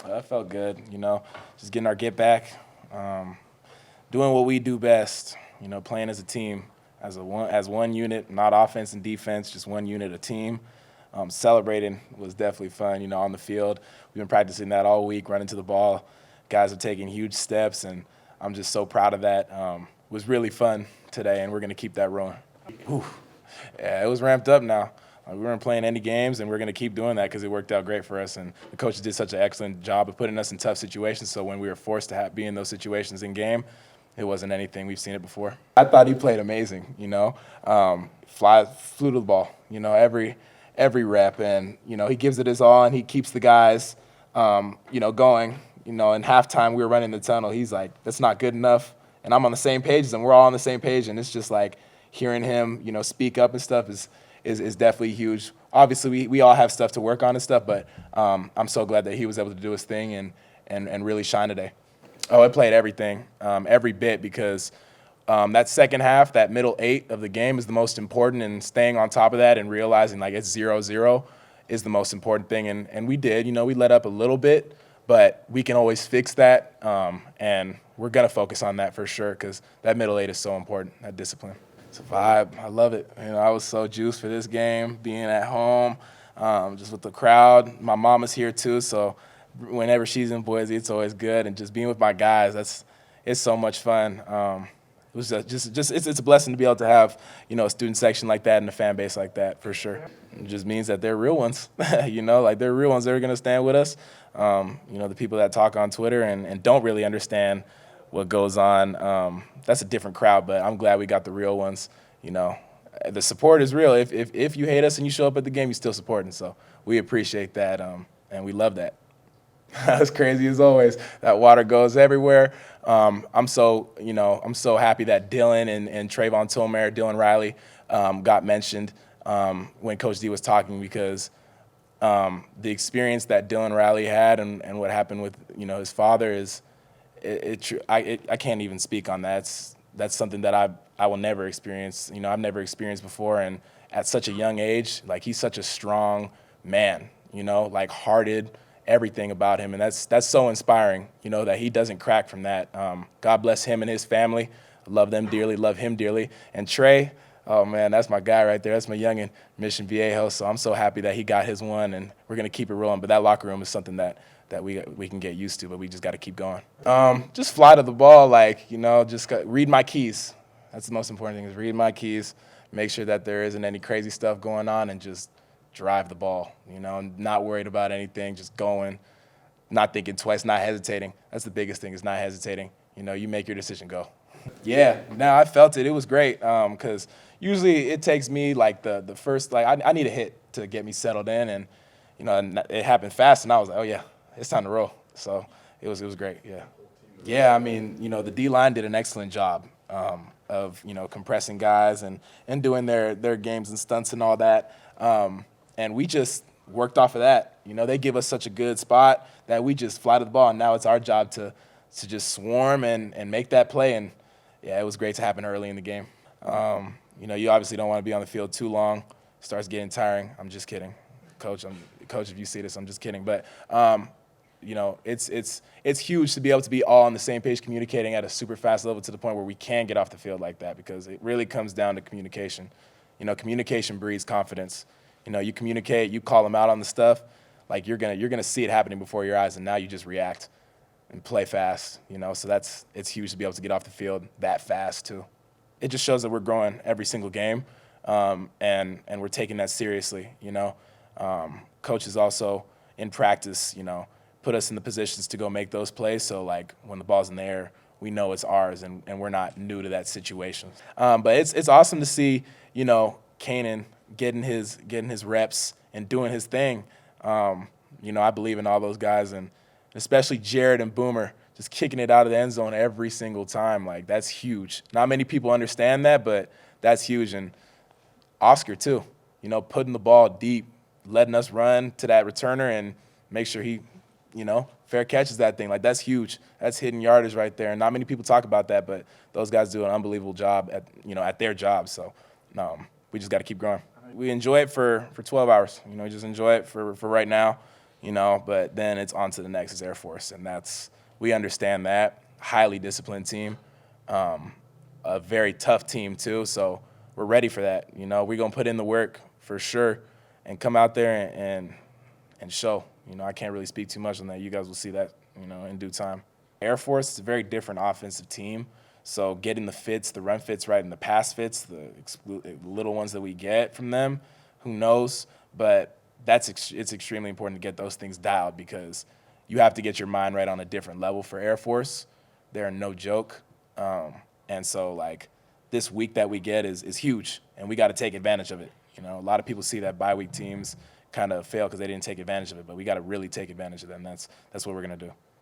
That felt good, just getting our get back, doing what we do best, playing as a team, as one unit, not offense and defense, just one unit, a team. Celebrating was definitely fun, on the field. We've been practicing that all week, running to the ball. Guys are taking huge steps, and I'm just so proud of that. It was really fun today, and we're going to keep that rolling. Whew. Yeah, it was ramped up now. We weren't playing any games, and we're going to keep doing that because it worked out great for us. And the coaches did such an excellent job of putting us in tough situations. So when we were forced to be in those situations in game, it wasn't anything. We've seen it before. I thought he played amazing. Flew to the ball. Every rep, and he gives it his all, and he keeps the guys, going. In halftime we were running the tunnel. He's like, "That's not good enough," and I'm on the same page as him. We're all on the same page, and it's just like hearing him, speak up and stuff is definitely huge. Obviously, we all have stuff to work on and stuff, but I'm so glad that he was able to do his thing and really shine today. Oh, it played everything, every bit, because that second half, that middle 8 of the game is the most important, and staying on top of that and realizing like it's 0-0 is the most important thing. And we did, we let up a little bit, but we can always fix that, and we're going to focus on that for sure because that middle 8 is so important, that discipline. It's a vibe. I love it. I was so juiced for this game, being at home, just with the crowd. My mama's here too, so whenever she's in Boise, it's always good. And just being with my guys, it's so much fun. It was it's a blessing to be able to have a student section like that and a fan base like that for sure. It just means that they're real ones, like they're real ones that are gonna stand with us. The people that talk on Twitter and don't really understand what goes on. That's a different crowd, but I'm glad we got the real ones. The support is real. If you hate us and you show up at the game, you still supporting. So we appreciate that, and we love that. As crazy as always. That water goes everywhere. I'm so happy that Dylan and Trayvon Tomer, Dylan Riley, got mentioned when Coach D was talking because the experience that Dylan Riley had and what happened with his father is I can't even speak on that. That's something that I will never experience. I've never experienced before, and at such a young age, like he's such a strong man. Like hearted. Everything about him, and that's so inspiring, that he doesn't crack from that. God bless him and his family. Love them dearly, love him dearly. And Trey, oh man, that's my guy right there. That's my youngin, Mission Viejo. So I'm so happy that he got his one, and we're gonna keep it rolling. But that locker room is something that we can get used to, but we just got to keep going. Just fly to the ball, read my keys. That's the most important thing, is read my keys, make sure that there isn't any crazy stuff going on, and just drive the ball, not worried about anything, just going, not thinking twice, not hesitating. That's the biggest thing, is not hesitating. You make your decision, go. Yeah, no, I felt it. It was great because usually it takes me like the first, I need a hit to get me settled in, and, and it happened fast, and I was like, oh, yeah, it's time to roll. So it was great, yeah. Yeah, the D-line did an excellent job of, compressing guys and doing their games and stunts and all that. And we just worked off of that. They give us such a good spot that we just fly to the ball, and now it's our job to just swarm and make that play. And, yeah, it was great to happen early in the game. You obviously don't want to be on the field too long. It starts getting tiring. I'm just kidding. Coach, if you see this, I'm just kidding. But, it's huge to be able to be all on the same page, communicating at a super fast level to the point where we can get off the field like that, because it really comes down to communication. Communication breeds confidence. You communicate, you call them out on the stuff, like you're gonna see it happening before your eyes, and now you just react and play fast. So it's huge to be able to get off the field that fast too. It just shows that we're growing every single game, and we're taking that seriously. Coaches also in practice, put us in the positions to go make those plays. So like when the ball's in the air, we know it's ours, and we're not new to that situation. But it's awesome to see Kanan getting his reps and doing his thing. I believe in all those guys, and especially Jared and Boomer just kicking it out of the end zone every single time. Like, that's huge. Not many people understand that, but that's huge. And Oscar too, putting the ball deep, letting us run to that returner and make sure he, fair catches that thing. Like, that's huge. That's hidden yardage right there. And not many people talk about that, but those guys do an unbelievable job at their job. So we just got to keep growing. We enjoy it for 12 hours. Just enjoy it for right now. but then it's on to the next is Air Force, and we understand that. Highly disciplined team, a very tough team too, so we're ready for that. We're going to put in the work for sure and come out there and show. I can't really speak too much on that. You guys will see that, in due time. Air Force is a very different offensive team, so getting the run fits right and the pass fits, the little ones that we get from them, who knows, but it's extremely important to get those things dialed because you have to get your mind right on a different level for Air Force. They're no joke. And so, this week that we get is huge, and we got to take advantage of it. A lot of people see that bye week teams kind of fail because they didn't take advantage of it, but we got to really take advantage of them. That's what we're going to do.